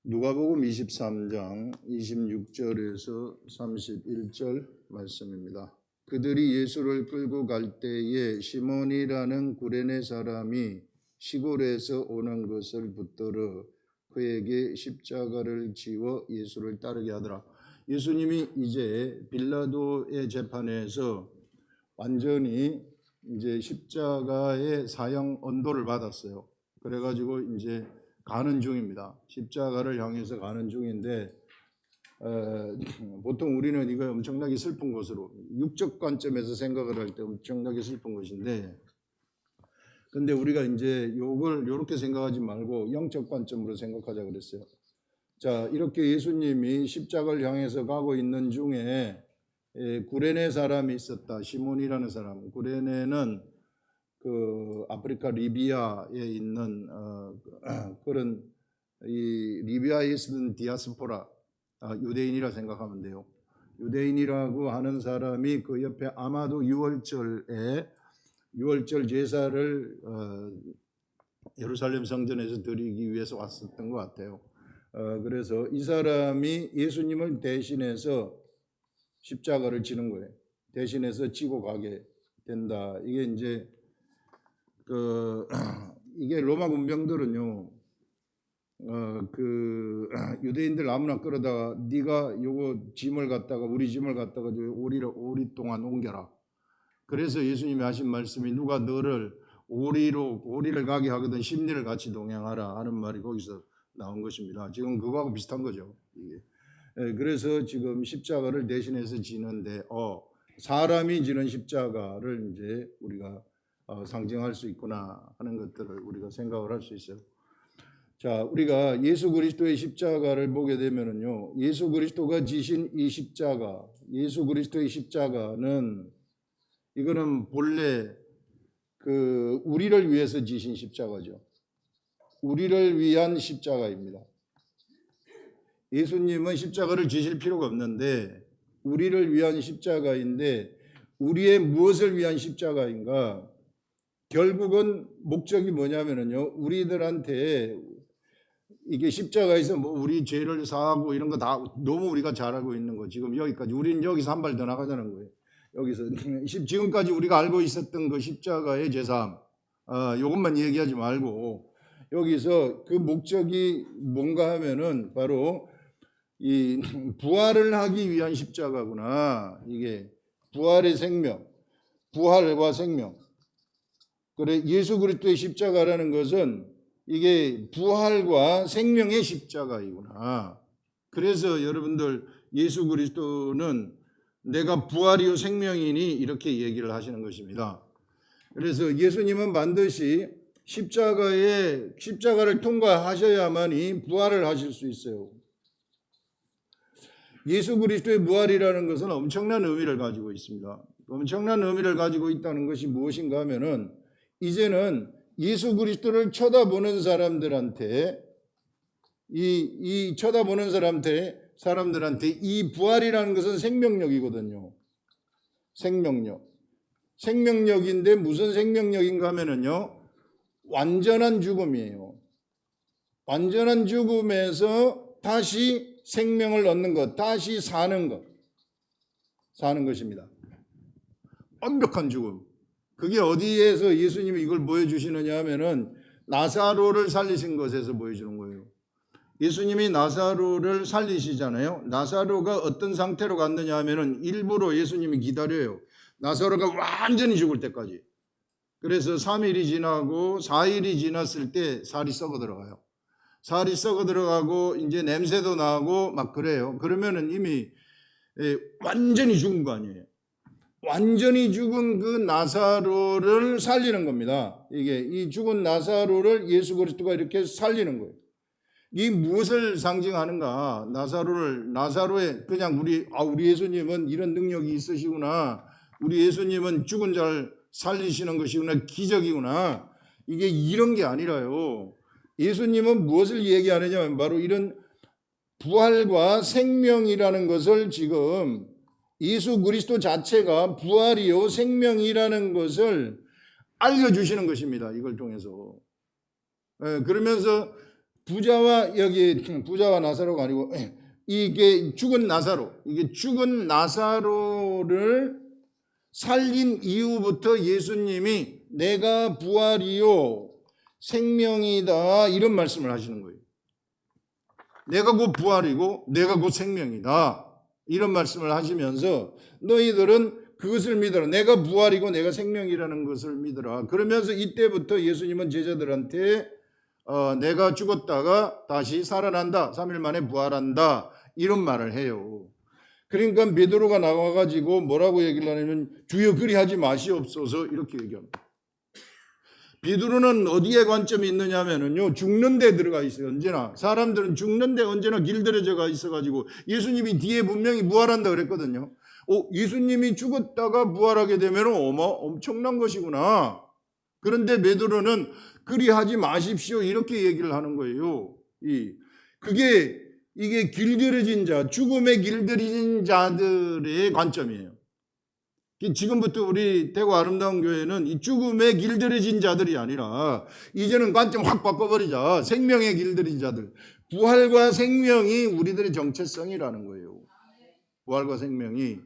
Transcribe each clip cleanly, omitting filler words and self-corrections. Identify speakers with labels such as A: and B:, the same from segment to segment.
A: 누가복음 23장 26절에서 31절 말씀입니다. 그들이 예수를 끌고 갈 때에 시몬이라는 구레네 사람이 시골에서 오는 것을 붙들어 그에게 십자가를 지워 예수를 따르게 하더라. 예수님이 이제 빌라도의 재판에서 완전히 이제 십자가의 사형 언도를 받았어요. 그래가지고 이제 가는 중입니다. 십자가를 향해서 가는 중인데 보통 우리는 이거 엄청나게 슬픈 것으로 육적 관점에서 생각을 할 때 엄청나게 슬픈 것인데, 근데 우리가 이제 요걸 요렇게 생각하지 말고 영적 관점으로 생각하자 그랬어요. 자, 이렇게 예수님이 십자가를 향해서 가고 있는 중에 구레네 사람이 있었다. 시몬이라는 사람. 구레네는 그 아프리카 리비아에 있는 그런 이 리비아에 있는 디아스포라 유대인이라 생각하면 돼요. 유대인이라고 하는 사람이 그 옆에 아마도 유월절 제사를 예루살렘 성전에서 드리기 위해서 왔었던 것 같아요. 그래서 이 사람이 예수님을 대신해서 십자가를 지는 거예요. 대신해서 지고 가게 된다. 이게 이제 이게 로마 군병들은요, 유대인들 아무나 끌어다가 네가 요거 짐을 갖다가 우리 짐을 갖다가 오리 동안 옮겨라. 그래서 예수님이 하신 말씀이 누가 너를 오리를 가게 하거든 십리를 같이 동행하라 하는 말이 거기서 나온 것입니다. 지금 그거하고 비슷한 거죠. 이게. 그래서 지금 십자가를 대신해서 지는데 사람이 지는 십자가를 이제 우리가 상징할 수 있구나 하는 것들을 우리가 생각을 할 수 있어요. 자, 우리가 예수 그리스도의 십자가를 보게 되면은요, 예수 그리스도가 지신 이 십자가, 예수 그리스도의 십자가는 이거는 본래 우리를 위해서 지신 십자가죠. 우리를 위한 십자가입니다. 예수님은 십자가를 지실 필요가 없는데 우리를 위한 십자가인데, 우리의 무엇을 위한 십자가인가? 결국은 목적이 뭐냐면은요, 우리들한테 이게 십자가에서 뭐 우리 죄를 사하고 이런 거 다 너무 우리가 잘 알고 있는 거, 지금 여기까지 우리는 여기서 한 발 더 나가자는 거예요. 여기서 지금까지 우리가 알고 있었던 그 십자가의 제사, 이것만 얘기하지 말고 여기서 그 목적이 뭔가 하면은 바로 이 부활을 하기 위한 십자가구나. 이게 부활의 생명, 부활과 생명. 그래, 예수 그리스도의 십자가라는 것은 이게 부활과 생명의 십자가이구나. 그래서 여러분들 예수 그리스도는 내가 부활이요 생명이니 이렇게 얘기를 하시는 것입니다. 그래서 예수님은 반드시 십자가를 통과하셔야만이 부활을 하실 수 있어요. 예수 그리스도의 부활이라는 것은 엄청난 의미를 가지고 있습니다. 엄청난 의미를 가지고 있다는 것이 무엇인가 하면은, 이제는 예수 그리스도를 쳐다보는 사람들한테 쳐다보는 사람들한테 이 부활이라는 것은 생명력이거든요. 생명력인데 무슨 생명력인가 하면은요, 완전한 죽음이에요. 완전한 죽음에서 다시 생명을 얻는 것, 다시 사는 것입니다. 완벽한 죽음. 그게 어디에서 예수님이 이걸 보여주시느냐 하면은 나사로를 살리신 것에서 보여주는 거예요. 예수님이 나사로를 살리시잖아요. 나사로가 어떤 상태로 갔느냐 하면은 일부러 예수님이 기다려요. 나사로가 완전히 죽을 때까지. 그래서 3일이 지나고 4일이 지났을 때 살이 썩어 들어가요. 살이 썩어 들어가고 이제 냄새도 나고 막 그래요. 그러면은 이미 완전히 죽은 거 아니에요. 완전히 죽은 그 나사로를 살리는 겁니다. 이게 이 죽은 나사로를 예수 그리스도가 이렇게 살리는 거예요. 이 무엇을 상징하는가? 나사로의 그냥 우리 예수님은 이런 능력이 있으시구나. 우리 예수님은 죽은 자를 살리시는 것이구나. 기적이구나. 이게 이런 게 아니라요. 예수님은 무엇을 얘기하느냐? 바로 이런 부활과 생명이라는 것을 지금 예수 그리스도 자체가 부활이요 생명이라는 것을 알려주시는 것입니다. 이걸 통해서. 그러면서 부자와 나사로가 아니고 이게 죽은 나사로를 살린 이후부터 예수님이 내가 부활이요 생명이다 이런 말씀을 하시는 거예요. 내가 곧 부활이고 내가 곧 생명이다 이런 말씀을 하시면서 너희들은 그것을 믿어라. 내가 부활이고 내가 생명이라는 것을 믿어라. 그러면서 이때부터 예수님은 제자들한테 내가 죽었다가 다시 살아난다. 3일 만에 부활한다. 이런 말을 해요. 그러니까 베드로가 나와가지고 뭐라고 얘기를 하냐면 주여 그리하지 마시옵소서 이렇게 얘기합니다. 베드로는 어디에 관점이 있느냐 하면요 죽는 데 들어가 있어요. 언제나 사람들은 죽는 데 언제나 길들여져가 있어가지고 예수님이 뒤에 분명히 부활한다 그랬거든요. 예수님이 죽었다가 부활하게 되면 엄청난 것이구나. 그런데 베드로는 그리하지 마십시오 이렇게 얘기를 하는 거예요. 이게 길들여진 자, 죽음에 길들여진 자들의 관점이에요. 지금부터 우리 대구 아름다운 교회는 이 죽음에 길들여진 자들이 아니라 이제는 관점 확 바꿔버리자. 생명에 길들여진 자들. 부활과 생명이 우리들의 정체성이라는 거예요. 부활과 생명이.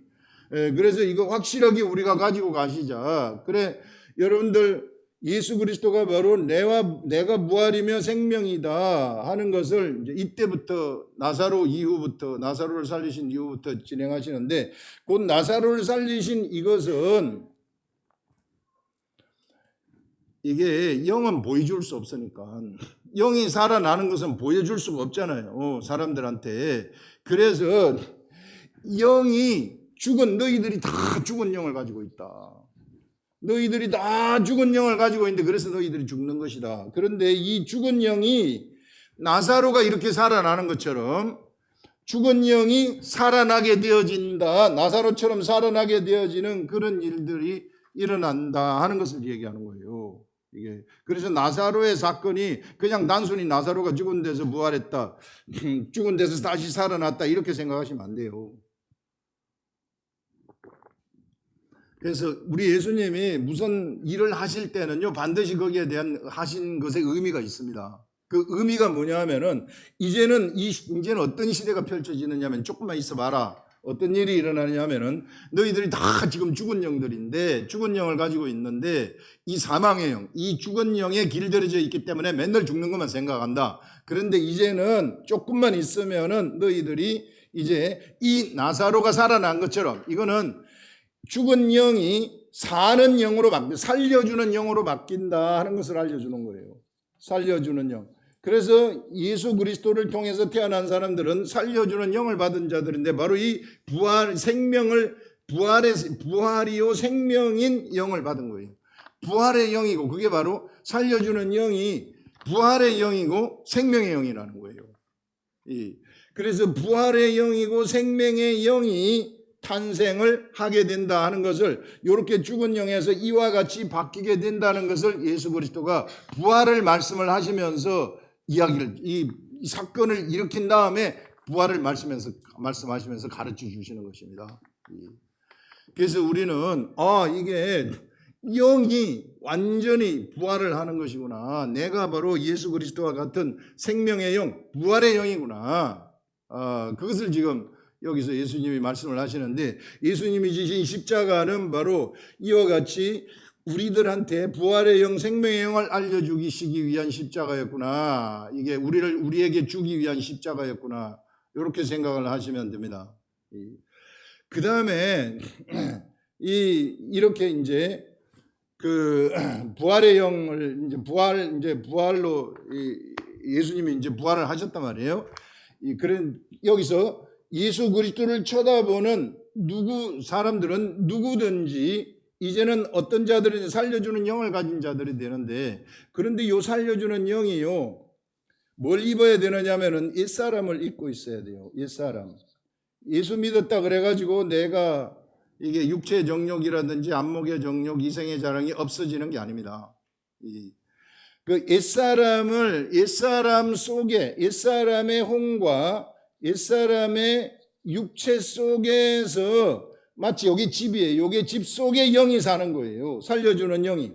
A: 그래서 이거 확실하게 우리가 가지고 가시자. 그래, 여러분들 예수 그리스도가 바로 내가 부활이며 생명이다 하는 것을 이제 이때부터 나사로를 살리신 이후부터 진행하시는데 곧 나사로를 살리신 이것은 이게 영은 보여줄 수 없으니까 영이 살아나는 것은 보여줄 수가 없잖아요. 사람들한테. 그래서 영이 너희들이 다 죽은 영을 가지고 있다. 너희들이 다 죽은 영을 가지고 있는데 그래서 너희들이 죽는 것이다. 그런데 이 죽은 영이 나사로가 이렇게 살아나는 것처럼 죽은 영이 살아나게 되어진다. 나사로처럼 살아나게 되어지는 그런 일들이 일어난다 하는 것을 얘기하는 거예요. 그래서 나사로의 사건이 그냥 단순히 나사로가 죽은 데서 부활했다. 죽은 데서 다시 살아났다. 이렇게 생각하시면 안 돼요. 그래서 우리 예수님이 무슨 일을 하실 때는요, 반드시 거기에 대한 하신 것에 의미가 있습니다. 그 의미가 뭐냐 하면은, 이제는 어떤 시대가 펼쳐지느냐면, 조금만 있어봐라. 어떤 일이 일어나냐 하면은, 너희들이 다 지금 죽은 영들인데, 죽은 영을 가지고 있는데, 이 사망의 영, 이 죽은 영에 길들여져 있기 때문에 맨날 죽는 것만 생각한다. 그런데 이제는 조금만 있으면은 너희들이 이제 이 나사로가 살아난 것처럼, 이거는 죽은 영이 사는 영으로 살려주는 영으로 바뀐다 하는 것을 알려주는 거예요. 살려주는 영. 그래서 예수 그리스도를 통해서 태어난 사람들은 살려주는 영을 받은 자들인데 바로 이 부활이요 생명인 영을 받은 거예요. 부활의 영이고 그게 바로 살려주는 영이 부활의 영이고 생명의 영이라는 거예요. 그래서 부활의 영이고 생명의 영이 탄생을 하게 된다 하는 것을 이렇게 죽은 영에서 이와 같이 바뀌게 된다는 것을 예수 그리스도가 부활을 말씀을 하시면서 이 사건을 일으킨 다음에 부활을 말씀하시면서 가르쳐 주시는 것입니다. 그래서 우리는 이게 영이 완전히 부활을 하는 것이구나. 내가 바로 예수 그리스도와 같은 생명의 영, 부활의 영이구나. 그것을 지금 여기서 예수님이 말씀을 하시는데 예수님이 지신 십자가는 바로 이와 같이 우리들한테 부활의 영, 생명의 영을 알려주시기 위한 십자가였구나. 이게 우리에게 주기 위한 십자가였구나. 이렇게 생각을 하시면 됩니다. 그 다음에 이렇게 이제 그 부활의 영을 부활로 예수님이 이제 부활을 하셨단 말이에요. 그런 여기서 예수 그리스도를 쳐다보는 사람들은 누구든지 이제는 어떤 자들은 살려주는 영을 가진 자들이 되는데 그런데 이 살려주는 영이요 뭘 입어야 되느냐면은 옛사람을 입고 있어야 돼요. 옛사람. 예수 믿었다 그래가지고 내가 이게 육체의 정욕이라든지 안목의 정욕, 이생의 자랑이 없어지는 게 아닙니다. 그 옛사람 속에 옛사람의 혼과 옛사람의 육체 속에서 마치 여기 집이에요. 여기 집 속에 영이 사는 거예요. 살려주는 영이.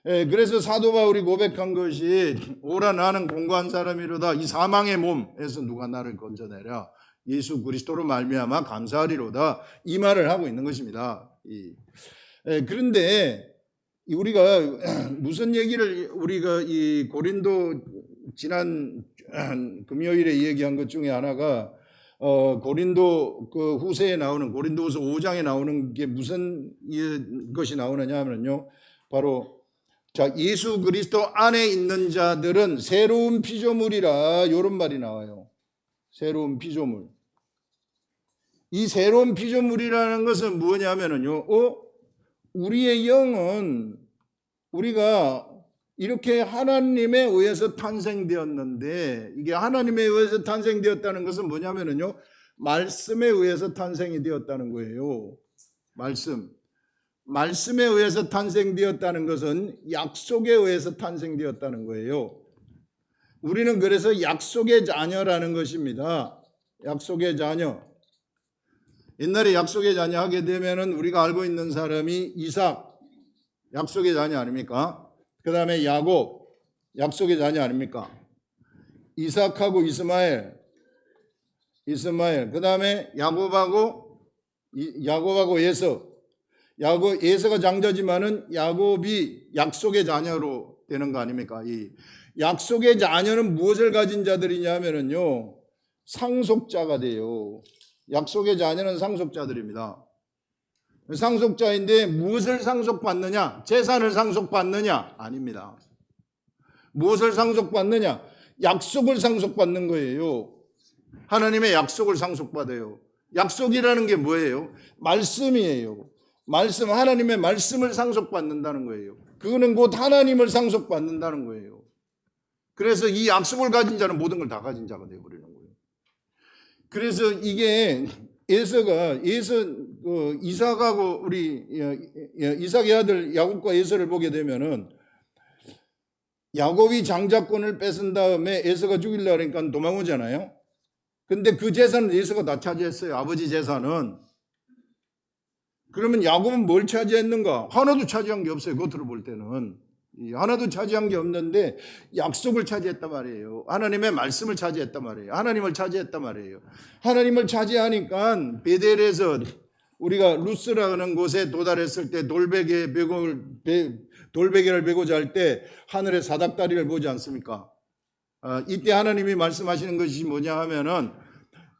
A: 그래서 사도 바울이 고백한 것이 오라 나는 공고한 사람이로다 이 사망의 몸에서 누가 나를 건져내랴 예수 그리스도로 말미암아 감사하리로다 이 말을 하고 있는 것입니다. 그런데 우리가 무슨 얘기를 우리가 이 고린도 지난 금요일에 얘기한 것 중에 하나가 고린도 그 후세에 나오는 고린도후서 5장에 나오는 게 무슨 것이 나오느냐 하면요 바로 자, 예수 그리스도 안에 있는 자들은 새로운 피조물이라 이런 말이 나와요. 새로운 피조물. 이 새로운 피조물이라는 것은 뭐냐면요. 우리의 영은 우리가 이렇게 하나님에 의해서 탄생되었는데 이게 하나님에 의해서 탄생되었다는 것은 뭐냐면요. 말씀에 의해서 탄생이 되었다는 거예요. 말씀에 의해서 탄생되었다는 것은 약속에 의해서 탄생되었다는 거예요. 우리는 그래서 약속의 자녀라는 것입니다. 약속의 자녀. 옛날에 약속의 자녀 하게 되면은 우리가 알고 있는 사람이 이삭, 약속의 자녀 아닙니까? 그 다음에 야곱, 약속의 자녀 아닙니까? 이삭하고 이스마엘. 그 다음에 야곱하고 에서. 에서가 장자지만은 야곱이 약속의 자녀로 되는 거 아닙니까? 이 약속의 자녀는 무엇을 가진 자들이냐면요. 상속자가 돼요. 약속의 자녀는 상속자들입니다. 상속자인데 무엇을 상속받느냐? 재산을 상속받느냐? 아닙니다. 무엇을 상속받느냐? 약속을 상속받는 거예요. 하나님의 약속을 상속받아요. 약속이라는 게 뭐예요? 말씀이에요. 하나님의 말씀을 상속받는다는 거예요. 그거는 곧 하나님을 상속받는다는 거예요. 그래서 이 약속을 가진 자는 모든 걸 다 가진 자가 되어버리는 거예요. 그래서 이게 이삭하고 우리 이삭의 아들 야곱과 에서를 보게 되면은 야곱이 장자권을 뺏은 다음에 에서가 죽이려고 하니까 도망오잖아요. 근데 그 재산은 에서가 다 차지했어요. 아버지 재산은. 그러면 야곱은 뭘 차지했는가? 하나도 차지한 게 없어요. 겉으로 볼 때는. 하나도 차지한 게 없는데 약속을 차지했단 말이에요. 하나님의 말씀을 차지했단 말이에요. 하나님을 차지했단 말이에요. 하나님을 차지하니까 베델에서 우리가 루스라는 곳에 도달했을 때 돌베개를 베고 잘 때 하늘의 사닥다리를 보지 않습니까? 이때 하나님이 말씀하시는 것이 뭐냐 하면은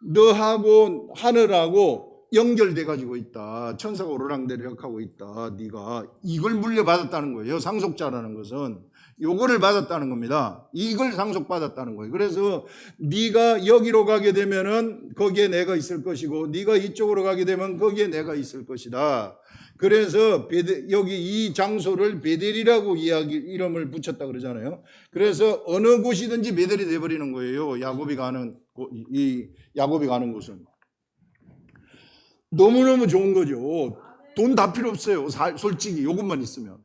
A: 너하고 하늘하고 연결돼 가지고 있다. 천사가 오르락내리락하고 있다. 네가 이걸 물려받았다는 거예요. 상속자라는 것은 요거를 받았다는 겁니다. 이걸 상속받았다는 거예요. 그래서 네가 여기로 가게 되면은 거기에 내가 있을 것이고 네가 이쪽으로 가게 되면 거기에 내가 있을 것이다. 그래서 여기 이 장소를 베델이라고 이름을 붙였다 그러잖아요. 그래서 어느 곳이든지 베델이 돼버리는 거예요. 야곱이 가는 곳은. 너무너무 좋은 거죠. 돈 다 필요 없어요. 솔직히 이것만 있으면.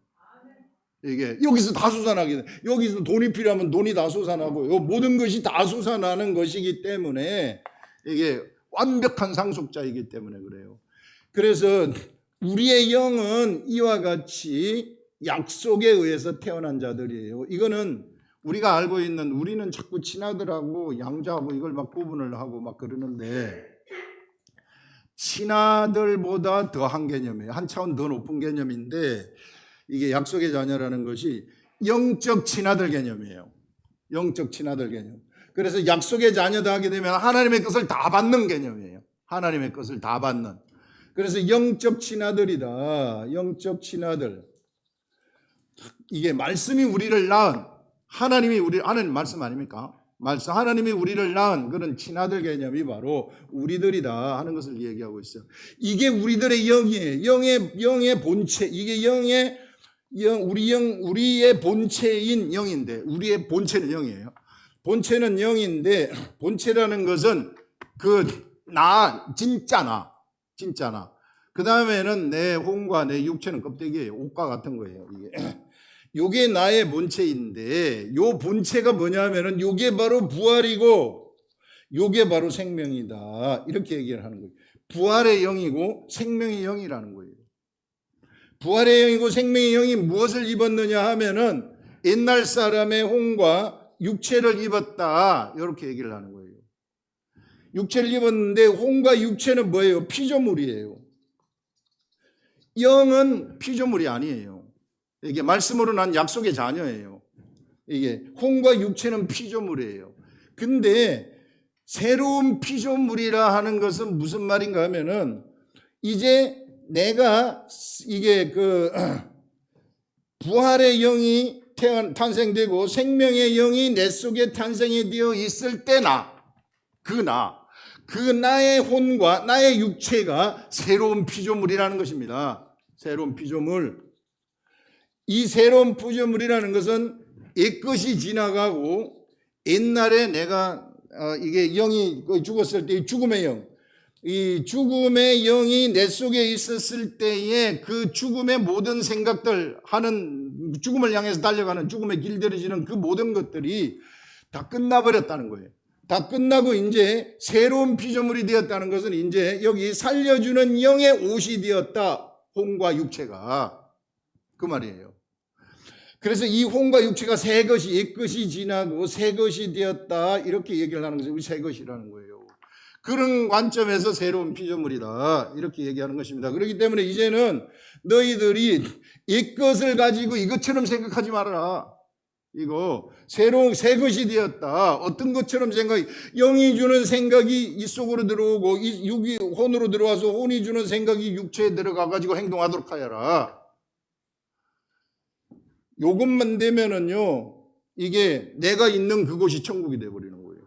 A: 이게 여기서 다 솟아나게 돼. 여기서 돈이 필요하면 돈이 다 솟아나고 모든 것이 다 솟아나는 것이기 때문에 이게 완벽한 상속자이기 때문에 그래요. 그래서 우리의 영은 이와 같이 약속에 의해서 태어난 자들이에요. 이거는 우리가 알고 있는 우리는 자꾸 친아들하고 양자하고 이걸 막 구분을 하고 막 그러는데 친아들보다 더한 개념이에요. 한 차원 더 높은 개념인데 이게 약속의 자녀라는 것이 영적 친아들 개념이에요. 영적 친아들 개념. 그래서 약속의 자녀다 하게 되면 하나님의 것을 다 받는 개념이에요. 하나님의 것을 다 받는. 그래서 영적 친아들이다. 영적 친아들. 이게 말씀이 우리를 낳은 하나님이 하나님 말씀 아닙니까? 하나님이 우리를 낳은 그런 친아들 개념이 바로 우리들이다 하는 것을 얘기하고 있어요. 이게 우리들의 영이에요. 영의 본체. 이게 우리의 본체인 영인데, 우리의 본체는 영이에요. 본체는 영인데, 본체라는 것은 진짜 나. 그 다음에는 내 혼과 내 육체는 껍데기예요. 옷과 같은 거예요. 요게 나의 본체인데, 요 본체가 뭐냐면은 요게 바로 부활이고, 요게 바로 생명이다. 이렇게 얘기를 하는 거예요. 부활의 영이고 생명의 영이라는 거예요. 부활의 영이고 생명의 영이 무엇을 입었느냐 하면은 옛날 사람의 혼과 육체를 입었다, 이렇게 얘기를 하는 거예요. 육체를 입었는데 혼과 육체는 뭐예요? 피조물이에요. 영은 피조물이 아니에요. 이게 말씀으로 난 약속의 자녀예요. 이게 혼과 육체는 피조물이에요. 근데 새로운 피조물이라 하는 것은 무슨 말인가 하면은 이제 내가 이게 부활의 영이 탄생되고 생명의 영이 내 속에 탄생이 되어 있을 때나 그 나의 혼과 나의 육체가 새로운 피조물이라는 것입니다. 새로운 피조물. 이 새로운 피조물이라는 것은 옛것이 지나가고 옛날에 내가 이게 영이 죽었을 때 죽음의 영, 이 죽음의 영이 내 속에 있었을 때에 그 죽음의 모든 생각들 하는, 죽음을 향해서 달려가는 죽음의 길들여지는 그 모든 것들이 다 끝나버렸다는 거예요. 다 끝나고 이제 새로운 피조물이 되었다는 것은 이제 여기 살려주는 영의 옷이 되었다. 혼과 육체가. 그 말이에요. 그래서 이 혼과 육체가 새 것이, 옛것이 지나고 새 것이 되었다, 이렇게 얘기를 하는 것이 우리 새 것이라는 거예요. 그런 관점에서 새로운 피조물이다, 이렇게 얘기하는 것입니다. 그렇기 때문에 이제는 너희들이 옛것을 가지고 이것처럼 생각하지 말아라. 이거 새로운 새 것이 되었다. 어떤 것처럼 생각이, 영이 주는 생각이 이 속으로 들어오고 이 육이 혼으로 들어와서 혼이 주는 생각이 육체에 들어가 가지고 행동하도록 하여라. 요것만 되면은요, 이게 내가 있는 그곳이 천국이 되어버리는 거예요.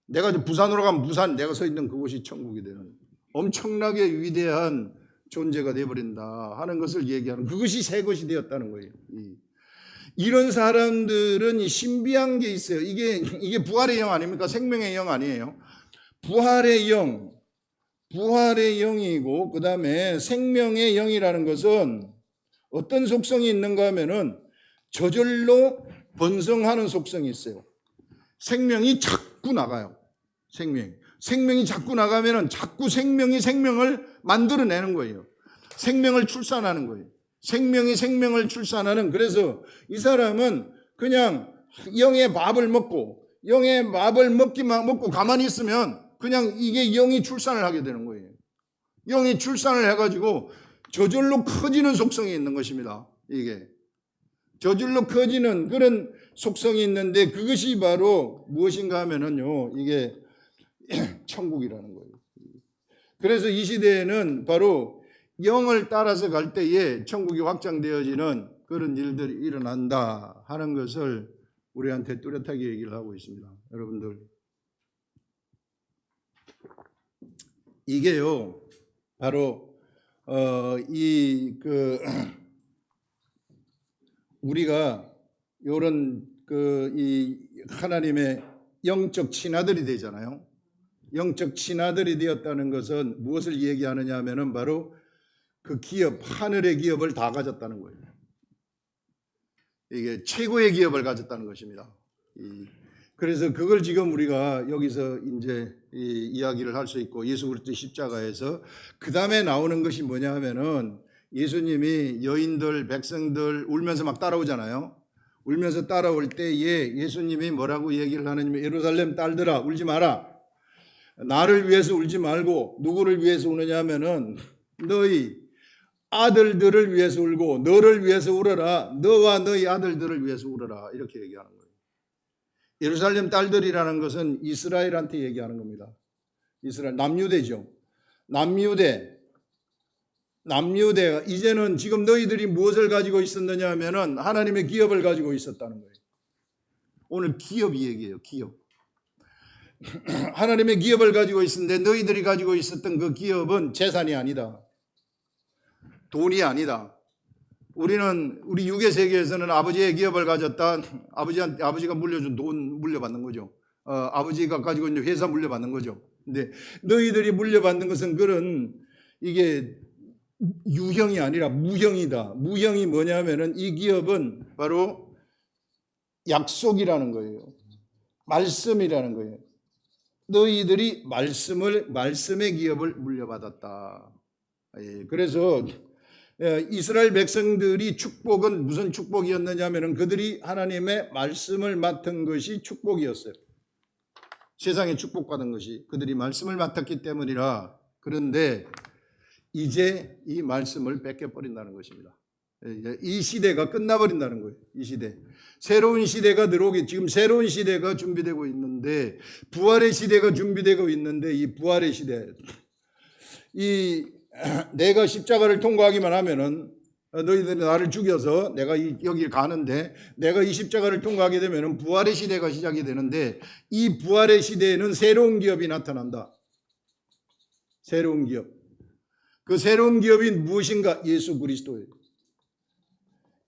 A: 내가 부산으로 가면 부산, 내가 서 있는 그곳이 천국이 되는 엄청나게 위대한 존재가 되어버린다 하는 것을 얘기하는, 그것이 새 것이 되었다는 거예요. 이런 사람들은 신비한 게 있어요. 이게 부활의 영 아닙니까? 생명의 영 아니에요. 부활의 영, 부활의 영이고 그 다음에 생명의 영이라는 것은 어떤 속성이 있는가 하면은 저절로 번성하는 속성이 있어요. 생명이 자꾸 나가요. 생명이 자꾸 나가면은 자꾸 생명이 생명을 만들어내는 거예요. 생명을 출산하는 거예요. 생명이 생명을 출산하는. 그래서 이 사람은 그냥 영의 밥을 먹고 먹고 가만히 있으면 그냥 이게 영이 출산을 하게 되는 거예요. 영이 출산을 해가지고 저절로 커지는 속성이 있는 것입니다. 이게 저절로 커지는 그런 속성이 있는데 그것이 바로 무엇인가 하면은요, 이게 천국이라는 거예요. 그래서 이 시대에는 바로 영을 따라서 갈 때에 천국이 확장되어지는 그런 일들이 일어난다 하는 것을 우리한테 뚜렷하게 얘기를 하고 있습니다. 여러분들, 이게요 바로 우리가 요런 이 하나님의 영적 친아들이 되잖아요. 영적 친아들이 되었다는 것은 무엇을 얘기하느냐 하면은 바로 그 기업, 하늘의 기업을 다 가졌다는 거예요. 이게 최고의 기업을 가졌다는 것입니다. 그래서 그걸 지금 우리가 여기서 이제 이야기를 할 수 있고, 예수 그리스도의 십자가에서 그 다음에 나오는 것이 뭐냐 하면은 예수님이 여인들, 백성들 울면서 막 따라오잖아요. 울면서 따라올 때에 예수님이 뭐라고 얘기를 하느냐면, 예루살렘 딸들아 울지 마라. 나를 위해서 울지 말고 누구를 위해서 우느냐 하면은 너희 아들들을 위해서 울고 너를 위해서 울어라. 너와 너희 아들들을 위해서 울어라. 이렇게 얘기하는 거예요. 예루살렘 딸들이라는 것은 이스라엘한테 얘기하는 겁니다. 이스라엘, 남유대죠. 남유대가 이제는 지금 너희들이 무엇을 가지고 있었느냐 하면은 하나님의 기업을 가지고 있었다는 거예요. 오늘 기업이 얘기해요. 기업. 하나님의 기업을 가지고 있었는데 너희들이 가지고 있었던 그 기업은 재산이 아니다. 돈이 아니다. 우리는 우리 육의 세계에서는 아버지의 기업을 가졌다. 아버지가 물려준 돈 물려받는 거죠. 아버지가 가지고 있는 회사 물려받는 거죠. 근데 너희들이 물려받는 것은 그런 이게 유형이 아니라 무형이다. 무형이 뭐냐면은 이 기업은 바로 약속이라는 거예요. 말씀이라는 거예요. 너희들이 말씀의 기업을 물려받았다. 그래서 이스라엘 백성들이 축복은 무슨 축복이었느냐 하면 그들이 하나님의 말씀을 맡은 것이 축복이었어요. 세상에 축복받은 것이 그들이 말씀을 맡았기 때문이라. 그런데 이제 이 말씀을 뺏겨버린다는 것입니다. 이 시대가 끝나버린다는 거예요. 이 시대. 새로운 시대가 들어오기, 지금 새로운 시대가 준비되고 있는데, 부활의 시대가 준비되고 있는데, 이 부활의 시대, 내가 십자가를 통과하기만 하면은, 너희들이 나를 죽여서 내가 여기 가는데, 내가 이 십자가를 통과하게 되면은 부활의 시대가 시작이 되는데, 이 부활의 시대에는 새로운 기업이 나타난다. 새로운 기업. 그 새로운 기업이 무엇인가? 예수 그리스도예요.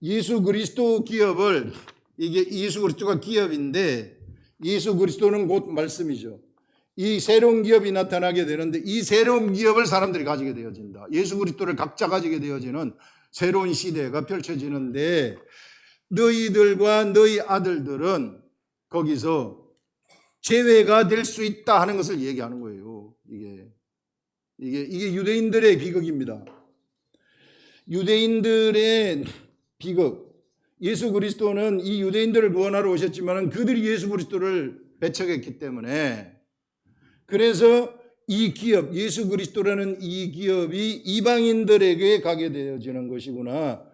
A: 예수 그리스도 기업을, 이게 예수 그리스도가 기업인데 예수 그리스도는 곧 말씀이죠. 이 새로운 기업이 나타나게 되는데 이 새로운 기업을 사람들이 가지게 되어진다. 예수 그리스도를 각자 가지게 되어지는 새로운 시대가 펼쳐지는데 너희들과 너희 아들들은 거기서 제외가 될 수 있다 하는 것을 얘기하는 거예요. 이게 유대인들의 비극입니다. 유대인들의 비극. 예수 그리스도는 이 유대인들을 구원하러 오셨지만 그들이 예수 그리스도를 배척했기 때문에 그래서 이 기업, 예수 그리스도라는 이 기업이 이방인들에게 가게 되어지는 것이구나.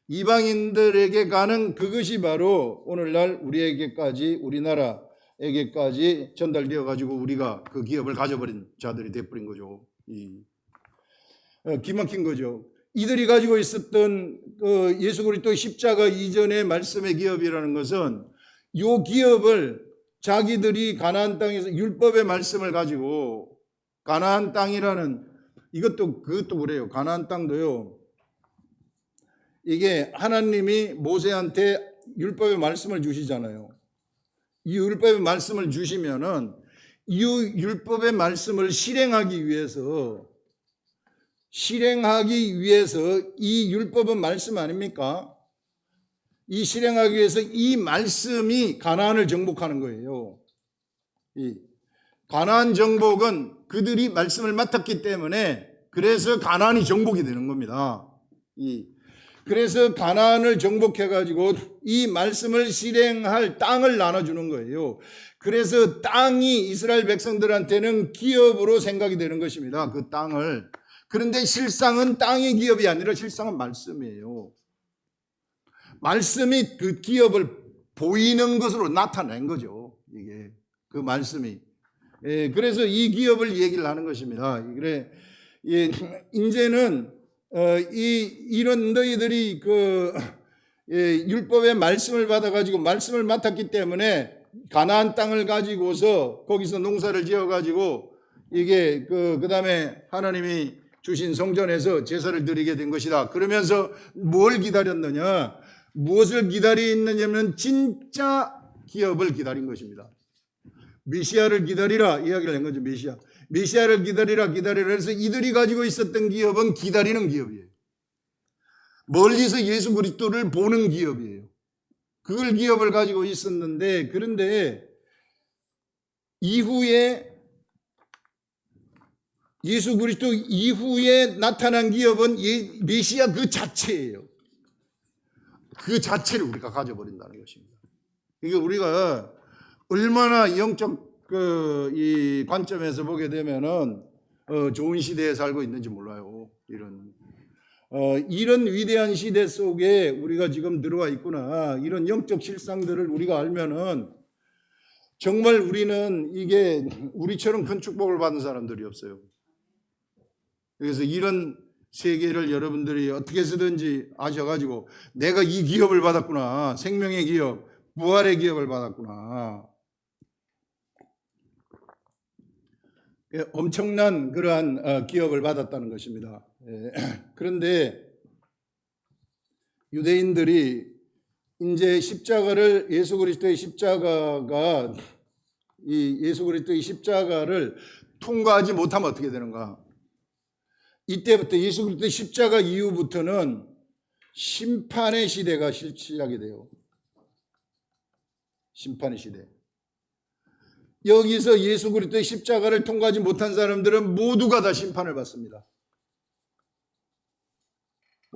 A: 이방인들에게 가는 그것이 바로 오늘날 우리에게까지, 우리나라에게까지 전달되어 가지고 우리가 그 기업을 가져버린 자들이 되어버린 거죠. 기막힌 거죠. 이들이 가지고 있었던 그 예수 그리스도 십자가 이전의 말씀의 기업이라는 것은 이 기업을 자기들이 가나안 땅에서 율법의 말씀을 가지고 가나안 땅이라는 그것도 그래요. 가나안 땅도요. 이게 하나님이 모세한테 율법의 말씀을 주시잖아요. 이 율법의 말씀을 주시면은 이 율법의 말씀을 실행하기 위해서 이 율법은 말씀 아닙니까? 이 실행하기 위해서 이 말씀이 가나안을 정복하는 거예요. 이 가나안 정복은 그들이 말씀을 맡았기 때문에 그래서 가나안이 정복이 되는 겁니다. 그래서 가나안을 정복해 가지고 이 말씀을 실행할 땅을 나눠주는 거예요. 그래서 땅이 이스라엘 백성들한테는 기업으로 생각이 되는 것입니다. 그 땅을. 그런데 실상은 땅의 기업이 아니라 실상은 말씀이에요. 말씀이 그 기업을 보이는 것으로 나타낸 거죠. 이게 그 말씀이. 그래서 이 기업을 얘기를 하는 것입니다. 그래, 이제는 이런 너희들이 율법의 말씀을 받아가지고 말씀을 맡았기 때문에 가나안 땅을 가지고서 거기서 농사를 지어가지고 이게 그 다음에 하나님이 주신 성전에서 제사를 드리게 된 것이다. 그러면서 뭘 기다렸느냐? 무엇을 기다리느냐면 진짜 기업을 기다린 것입니다. 메시아를 기다리라 이야기를 한 거죠. 메시아를 기다리라 해서 이들이 가지고 있었던 기업은 기다리는 기업이에요. 멀리서 예수 그리스도를 보는 기업이에요. 그걸 기업을 가지고 있었는데 그런데 이후에 예수 그리스도 이후에 나타난 기업은 메시아 그 자체예요. 그 자체를 우리가 가져버린다는 것입니다. 이게 우리가 얼마나 영적 이 관점에서 보게 되면은 좋은 시대에 살고 있는지 몰라요. 이런 위대한 시대 속에 우리가 지금 들어와 있구나. 이런 영적 실상들을 우리가 알면은 정말 우리는 이게 우리처럼 큰 축복을 받은 사람들이 없어요. 그래서 이런 세계를 여러분들이 어떻게 해서든지 아셔가지고 내가 이 기업을 받았구나. 생명의 기업, 부활의 기업을 받았구나. 엄청난 그러한 기업을 받았다는 것입니다. 그런데 유대인들이 이제 십자가를 예수 그리스도의 십자가를 통과하지 못하면 어떻게 되는가? 이때부터 예수 그리스도의 십자가 이후부터는 심판의 시대가 시작이 돼요. 심판의 시대. 여기서 예수 그리스도의 십자가를 통과하지 못한 사람들은 모두가 다 심판을 받습니다.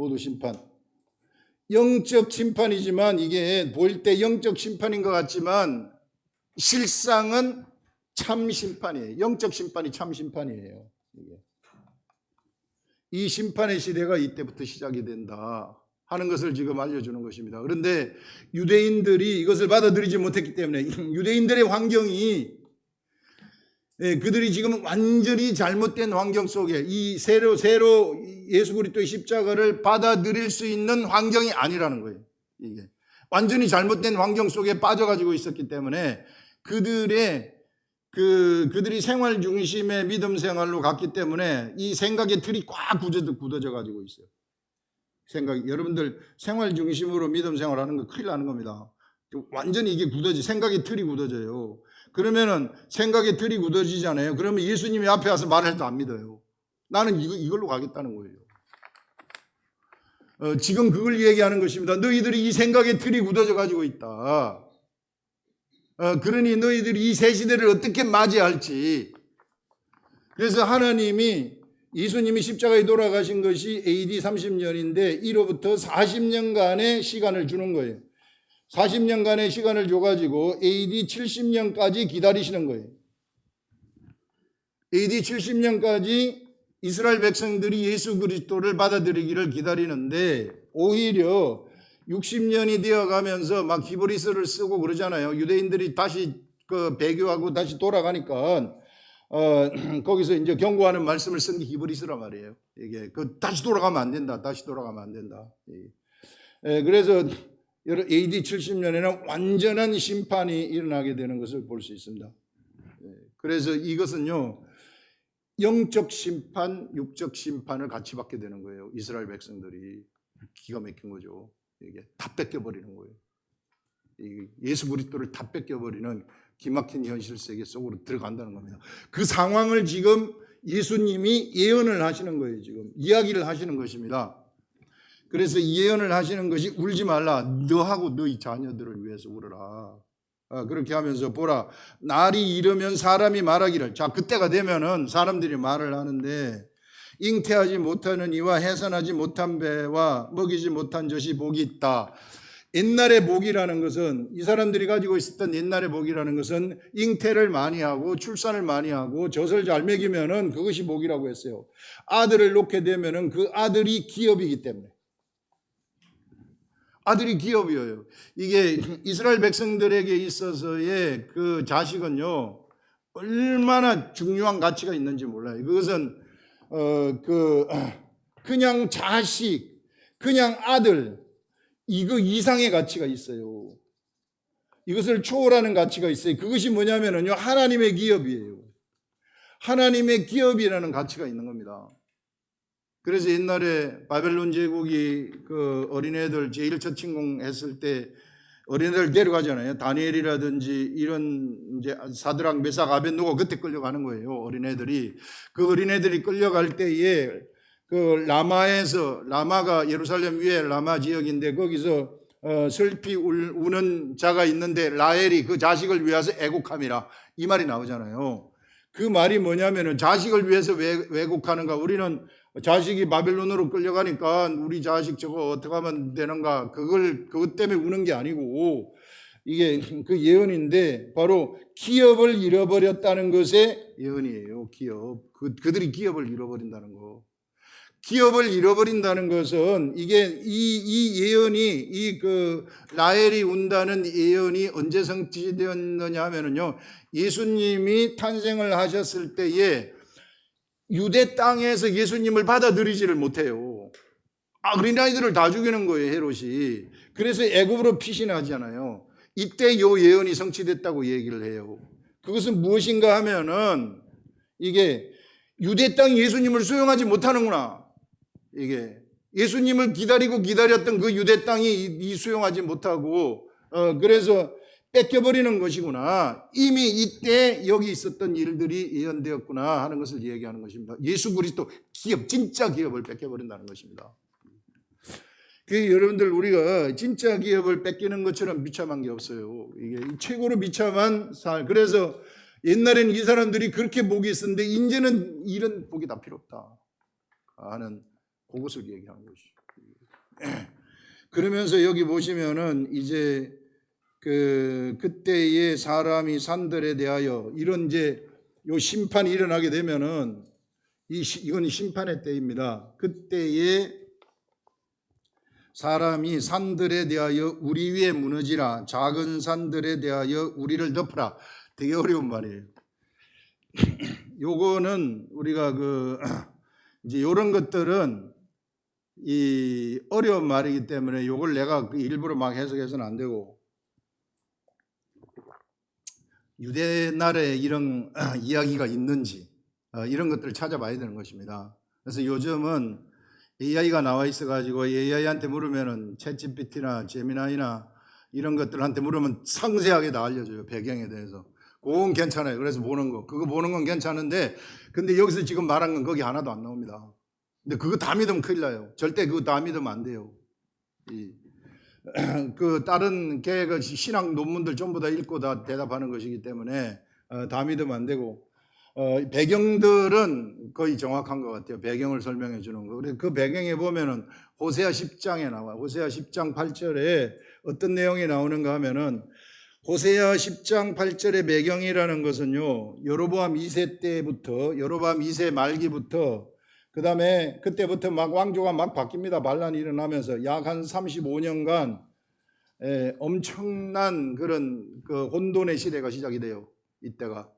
A: 모두 심판. 영적 심판이지만 이게 볼 때 영적 심판인 것 같지만 실상은 참 심판이에요. 영적 심판이 참 심판이에요. 이게. 이 심판의 시대가 이때부터 시작이 된다 하는 것을 지금 알려주는 것입니다. 그런데 유대인들이 이것을 받아들이지 못했기 때문에 유대인들의 환경이 그들이 지금 완전히 잘못된 환경 속에 이 새로 예수 그리스도의 십자가를 받아들일 수 있는 환경이 아니라는 거예요. 이게 완전히 잘못된 환경 속에 빠져가지고 있었기 때문에 그들이 생활 중심의 믿음 생활로 갔기 때문에 이 생각의 틀이 꽉 굳어져 가지고 있어요. 여러분들 생활 중심으로 믿음 생활하는 거 큰일 나는 겁니다. 완전히 이게 생각의 틀이 굳어져요. 그러면은 생각의 틀이 굳어지잖아요. 그러면 예수님이 앞에 와서 말을 해도 안 믿어요. 나는 이걸로 가겠다는 거예요. 지금 그걸 얘기하는 것입니다. 너희들이 이 생각의 틀이 굳어져 가지고 있다. 그러니 너희들이 이 새 시대를 어떻게 맞이할지. 그래서 하나님이 예수님이 십자가에 돌아가신 것이 AD 30년인데 이로부터 40년간의 시간을 주는 거예요. 40년간의 시간을 줘가지고 AD 70년까지 기다리시는 거예요. AD 70년까지 이스라엘 백성들이 예수 그리스도를 받아들이기를 기다리는데 오히려 60년이 되어가면서 막 히브리서를 쓰고 그러잖아요. 유대인들이 다시 배교하고 다시 돌아가니까 거기서 이제 경고하는 말씀을 쓴 게 히브리서란 말이에요. 이게 다시 돌아가면 안 된다. 다시 돌아가면 안 된다. 그래서 AD 70년에는 완전한 심판이 일어나게 되는 것을 볼 수 있습니다. 그래서 이것은요, 영적 심판, 육적 심판을 같이 받게 되는 거예요. 이스라엘 백성들이. 기가 막힌 거죠. 이게 다 뺏겨버리는 거예요. 예수 그리스도를 다 뺏겨버리는 기막힌 현실 세계 속으로 들어간다는 겁니다. 그 상황을 지금 예수님이 예언을 하시는 거예요. 지금 이야기를 하시는 것입니다. 그래서 예언을 하시는 것이 울지 말라. 너하고 너희 자녀들을 위해서 울어라. 그렇게 하면서 보라. 날이 이르면 사람이 말하기를. 자, 그때가 되면은 사람들이 말을 하는데 잉태하지 못하는 이와 해산하지 못한 배와 먹이지 못한 젖이 복이 있다. 옛날의 복이라는 것은 이 사람들이 가지고 있었던 옛날의 복이라는 것은 잉태를 많이 하고 출산을 많이 하고 젖을 잘 먹이면은 그것이 복이라고 했어요. 아들을 놓게 되면은 그 아들이 기업이기 때문에. 아들이 기업이에요. 이게 이스라엘 백성들에게 있어서의 그 자식은요, 얼마나 중요한 가치가 있는지 몰라요. 그것은 그냥 자식, 그냥 아들, 이거 이상의 가치가 있어요. 이것을 초월하는 가치가 있어요. 그것이 뭐냐면요, 하나님의 기업이에요. 하나님의 기업이라는 가치가 있는 겁니다. 그래서 옛날에 바벨론 제국이 그 어린애들 제1차 침공했을 때 어린애들 데려가잖아요. 다니엘이라든지 이런 이제 사드락, 메삭, 아벳노고 그때 끌려가는 거예요. 어린애들이. 그 어린애들이 끌려갈 때에 그 라마가 예루살렘 위에 라마 지역인데 거기서 슬피 우는 자가 있는데 라헬이 그 자식을 위해서 애곡함이라 이 말이 나오잖아요. 그 말이 뭐냐면은 자식을 위해서 왜곡하는가. 우리는 자식이 바벨론으로 끌려가니까 우리 자식 저거 어떻게 하면 되는가. 그것 때문에 우는 게 아니고 이게 그 예언인데 바로 기업을 잃어버렸다는 것의 예언이에요. 기업. 그들이 기업을 잃어버린다는 거. 기업을 잃어버린다는 것은 이게 이 예언이 라헬이 운다는 예언이 언제 성취되었느냐 하면은요, 예수님이 탄생을 하셨을 때에 유대 땅에서 예수님을 받아들이지를 못해요. 어린아이들을 다 죽이는 거예요, 헤롯이. 그래서 애굽으로 피신하잖아요. 이때 요 예언이 성취됐다고 얘기를 해요. 그것은 무엇인가 하면은 이게 유대 땅이 예수님을 수용하지 못하는구나. 이게 예수님을 기다렸던 그 유대 땅이 수용하지 못하고 그래서 뺏겨버리는 것이구나. 이미 이때 여기 있었던 일들이 예언되었구나 하는 것을 얘기하는 것입니다. 예수 그리스도 기업, 진짜 기업을 뺏겨버린다는 것입니다. 여러분들 우리가 진짜 기업을 뺏기는 것처럼 비참한 게 없어요. 이게 최고로 비참한 살. 그래서 옛날에는 이 사람들이 그렇게 복이 있었는데 이제는 이런 복이 다 필요 없다 하는 그것을 얘기하는 것이죠. 그러면서 여기 보시면은 이제 그때의 사람이 산들에 대하여 이런 이제 요 심판이 일어나게 되면은 이건 심판의 때입니다. 그때의 사람이 산들에 대하여 우리 위에 무너지라, 작은 산들에 대하여 우리를 덮으라. 되게 어려운 말이에요. 요거는 우리가 이제 이런 것들은 이 어려운 말이기 때문에 요걸 내가 일부러 막 해석해서는 안 되고, 유대 날에 이런 이야기가 있는지 이런 것들을 찾아봐야 되는 것입니다. 그래서 요즘은 AI가 나와 있어가지고 AI한테 물으면은 챗GPT나 제미나이나 이런 것들한테 물으면 상세하게 다 알려줘요. 배경에 대해서. 그건 괜찮아요. 그래서 그거 보는 건 괜찮은데, 근데 여기서 지금 말한 건 거기 하나도 안 나옵니다. 근데 그거 다 믿으면 큰일 나요. 절대 그거 다 믿으면 안 돼요. 다른 신학 논문들 전부 다 읽고 다 대답하는 것이기 때문에 다 믿으면 안 되고, 배경들은 거의 정확한 것 같아요. 배경을 설명해 주는 거. 그래서 그 배경에 보면은 호세아 10장에 나와요. 호세아 10장 8절에 어떤 내용이 나오는가 하면은, 호세아 10장 8절의 배경이라는 것은요, 여로보암 2세 때부터, 여로보암 2세 말기부터, 그 다음에 그때부터 막 왕조가 막 바뀝니다. 반란이 일어나면서 약 한 35년간 엄청난 그런 혼돈의 시대가 시작이 돼요. 이때가.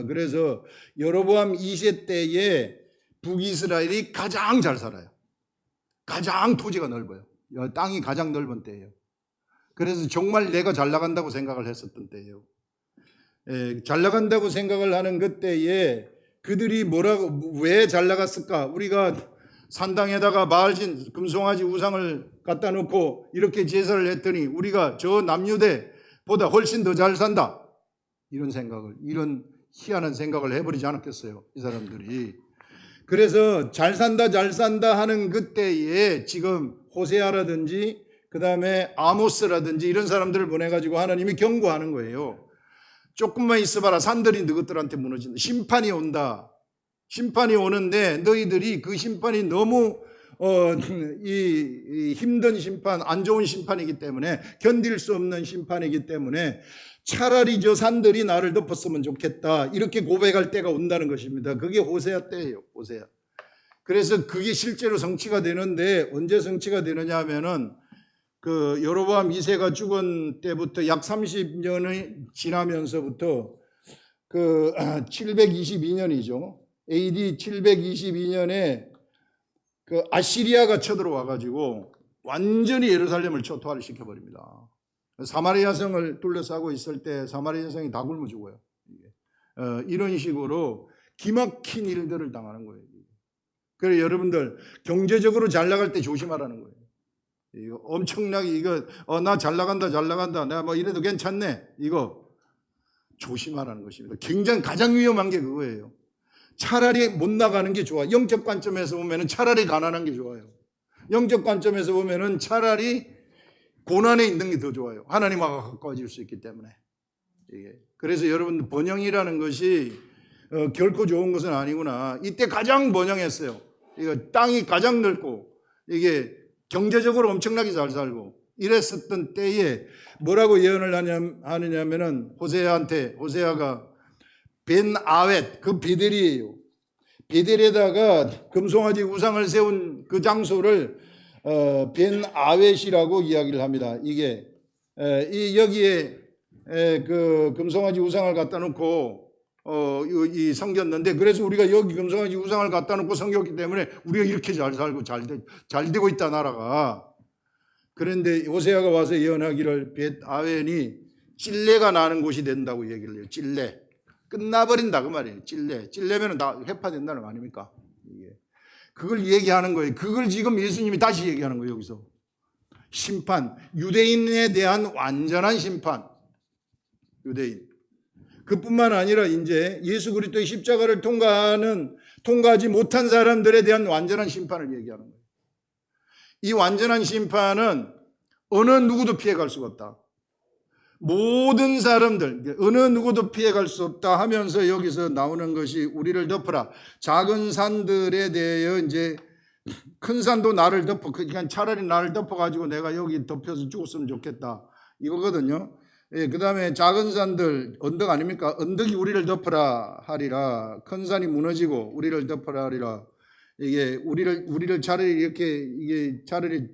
A: 그래서 여로보암 2세 때에 북이스라엘이 가장 잘 살아요. 가장 토지가 넓어요. 땅이 가장 넓은 때예요. 그래서 정말 내가 잘 나간다고 생각을 했었던 때예요. 잘 나간다고 생각을 하는 그때에 그들이 왜 잘 나갔을까? 우리가 산당에다가 바알신 금송아지 우상을 갖다 놓고 이렇게 제사를 했더니 우리가 저 남유대보다 훨씬 더 잘 산다. 이런 희한한 생각을 해버리지 않았겠어요, 이 사람들이. 그래서 잘 산다 하는 그때에 지금 호세아라든지 그 다음에 아모스라든지 이런 사람들을 보내가지고 하나님이 경고하는 거예요. 조금만 있어봐라. 산들이 너희들한테 무너진다. 심판이 온다. 심판이 오는데 너희들이 그 심판이 너무 이 힘든 심판, 안 좋은 심판이기 때문에, 견딜 수 없는 심판이기 때문에 차라리 저 산들이 나를 덮었으면 좋겠다. 이렇게 고백할 때가 온다는 것입니다. 그게 호세아 때예요. 호세아. 그래서 그게 실제로 성취가 되는데, 언제 성취가 되느냐 하면은 여로보암 2세가 죽은 때부터 약 30년이 지나면서부터 722년이죠. AD 722년에 아시리아가 쳐들어와 가지고 완전히 예루살렘을 초토화를 시켜버립니다. 사마리아 성을 둘러싸고 있을 때 사마리아 성이 다 굶어 죽어요. 이런 식으로 기막힌 일들을 당하는 거예요. 그래서 여러분들 경제적으로 잘 나갈 때 조심하라는 거예요. 이거 엄청나게 나 잘 나간다 내가 뭐 이래도 괜찮네, 이거 조심하라는 것입니다. 굉장히 가장 위험한 게 그거예요. 차라리 못 나가는 게 좋아. 영적 관점에서 보면은 차라리 가난한 게 좋아요. 영적 관점에서 보면은 차라리 고난에 있는 게 더 좋아요. 하나님하고 가까워질 수 있기 때문에. 그래서 여러분, 번영이라는 것이 결코 좋은 것은 아니구나. 이때 가장 번영했어요. 이거 땅이 가장 넓고 이게 경제적으로 엄청나게 잘 살고 이랬었던 때에 뭐라고 예언을 하느냐면은 호세아가 벤아웻, 그 베델이에요. 베델에다가 금송아지 우상을 세운 그 장소를 벤아웻이라고 이야기를 합니다. 이게 여기에 그 금송아지 우상을 갖다 놓고 섬겼는데, 그래서 우리가 여기 금송아지 우상을 갖다 놓고 섬겼기 때문에 우리가 이렇게 잘 살고 잘 되고 있다, 나라가. 그런데 호세아가 와서 예언하기를 벳아웬이 찔레가 나는 곳이 된다고 얘기를 해요. 찔레. 끝나버린다 그 말이에요. 찔레면은 다 회파된다는 거 아닙니까? 그걸 얘기하는 거예요. 그걸 지금 예수님이 다시 얘기하는 거예요. 여기서 심판, 유대인에 대한 완전한 심판. 유대인. 그뿐만 아니라 이제 예수 그리스도의 십자가를 통과하지 못한 사람들에 대한 완전한 심판을 얘기하는 거예요. 이 완전한 심판은 어느 누구도 피해갈 수가 없다. 모든 사람들, 어느 누구도 피해갈 수 없다 하면서 여기서 나오는 것이 우리를 덮으라. 작은 산들에 대하여 이제 큰 산도 나를 덮어, 그냥 차라리 나를 덮어가지고 내가 여기 덮여서 죽었으면 좋겠다. 이거거든요. 예, 그 다음에 작은 산들, 언덕 아닙니까? 언덕이 우리를 덮어라 하리라. 큰 산이 무너지고 우리를 덮어라 하리라. 이게 우리를 차라리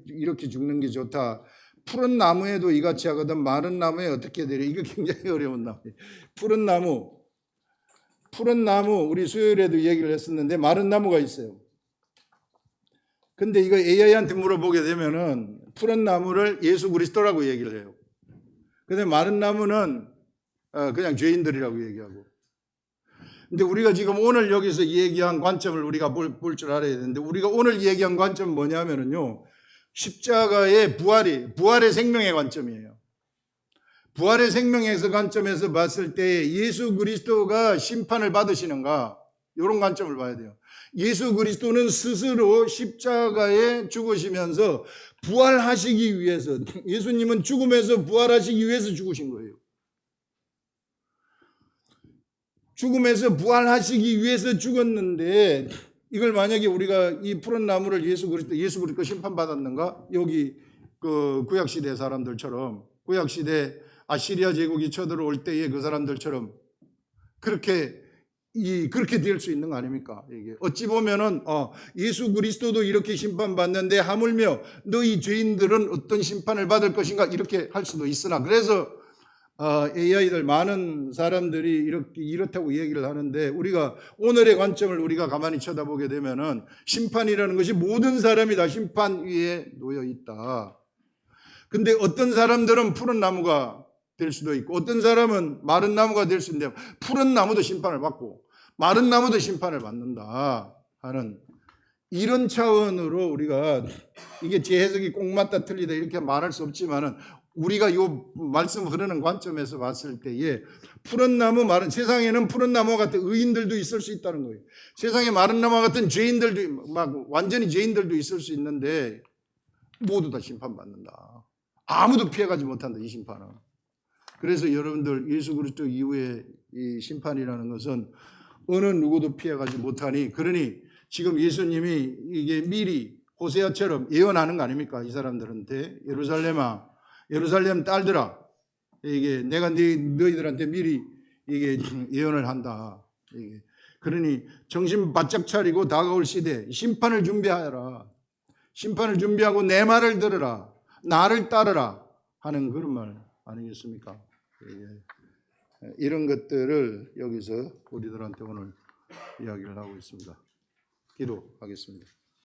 A: 이렇게 죽는 게 좋다. 푸른 나무에도 이같이 하거든 마른 나무에 어떻게 되려? 이거 굉장히 어려운 나무예요. 푸른 나무 우리 수요일에도 얘기를 했었는데 마른 나무가 있어요. 근데 이거 AI한테 물어보게 되면은 푸른 나무를 예수 그리스도라고 얘기를 해요. 근데 마른 나무는 그냥 죄인들이라고 얘기하고. 근데 우리가 지금 오늘 여기서 얘기한 관점을 우리가 볼 줄 알아야 되는데, 우리가 오늘 얘기한 관점은 뭐냐면은요, 십자가의 부활의 생명의 관점이에요. 부활의 생명에서 관점에서 봤을 때 예수 그리스도가 심판을 받으시는가, 이런 관점을 봐야 돼요. 예수 그리스도는 스스로 십자가에 죽으시면서 부활하시기 위해서, 예수님은 죽음에서 부활하시기 위해서 죽으신 거예요. 죽음에서 부활하시기 위해서 죽었는데, 이걸 만약에 우리가 이 푸른 나무를 예수 그리스도 심판받았는가? 여기 그 구약시대 사람들처럼, 구약시대 아시리아 제국이 쳐들어올 때의 그 사람들처럼 그렇게 될 수 있는 거 아닙니까? 이게 어찌 보면은 예수 그리스도도 이렇게 심판받는데 하물며 너희 죄인들은 어떤 심판을 받을 것인가 이렇게 할 수도 있으나, 그래서 AI들 많은 사람들이 이렇다고 얘기를 하는데, 우리가 오늘의 관점을 우리가 가만히 쳐다보게 되면은 심판이라는 것이 모든 사람이 다 심판 위에 놓여 있다. 근데 어떤 사람들은 푸른 나무가 될 수도 있고 어떤 사람은 마른 나무가 될 수 있는데, 푸른 나무도 심판을 받고 마른 나무도 심판을 받는다 하는 이런 차원으로 우리가, 이게 제 해석이 꼭 맞다 틀리다 이렇게 말할 수 없지만은, 우리가 이 말씀 흐르는 관점에서 봤을 때에 푸른 나무, 세상에는 푸른 나무 같은 의인들도 있을 수 있다는 거예요. 세상에 마른 나무 같은 죄인들도, 완전히 죄인들도 있을 수 있는데 모두 다 심판받는다. 아무도 피해가지 못한다, 이 심판은. 그래서 여러분들, 예수 그리스도 이후에 이 심판이라는 것은 어느 누구도 피해가지 못하니, 그러니 지금 예수님이 이게 미리 호세아처럼 예언하는 거 아닙니까? 이 사람들한테, 예루살렘 딸들아, 이게 내가 너희들한테 미리 이게 예언을 한다. 그러니 정신 바짝 차리고 다가올 시대 심판을 준비하여라. 심판을 준비하고 내 말을 들으라. 나를 따르라 하는 그런 말 아니겠습니까? 이런 것들을 여기서 우리들한테 오늘 이야기를 하고 있습니다. 기도하겠습니다.